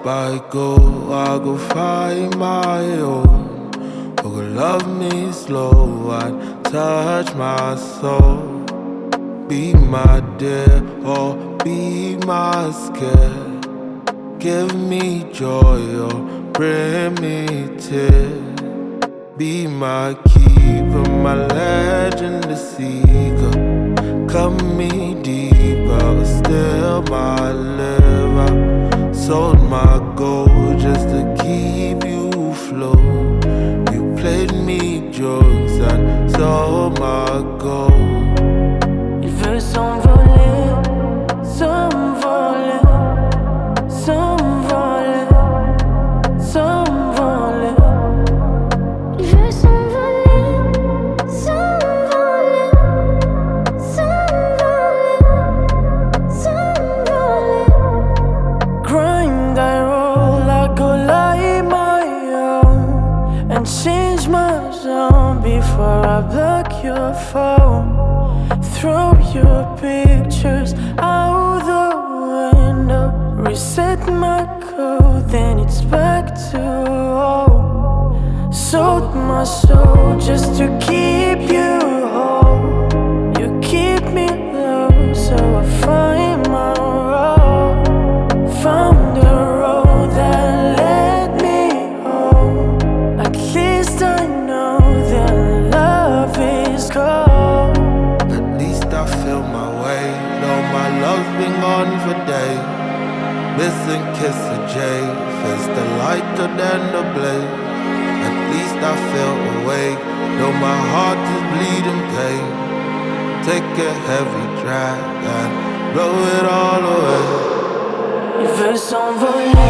I go find my own. Who could love me slow and touch my soul. Be my dear or be my scare. Give me joy or bring me tears. Be my keeper, my legend, the seeker. Cut me deeper, still my liver. Sold my gold just to keep you afloat. You played me drugs and sold my gold. Il veut s'envoler, s'envoler, s'envoler, s'envoler. Il veut s'envoler, s'envoler, s'envoler, s'envoler. Grind, I roll, I go light my own and change my zone before I block your phone. Throw your pictures out the window. Reset my code, then it's back to home. Sold my soul just to keep you whole. You keep me low, so I find my road. Found a road that led me home. At least I know that love is cold. At least I feel my way. Know my love's been gone for days. Missing kiss of Jay. Face the lighter than the blaze. At least I feel awake. Though my heart is bleeding pain. Take a heavy drag and blow it all away. Il veut s'envoler.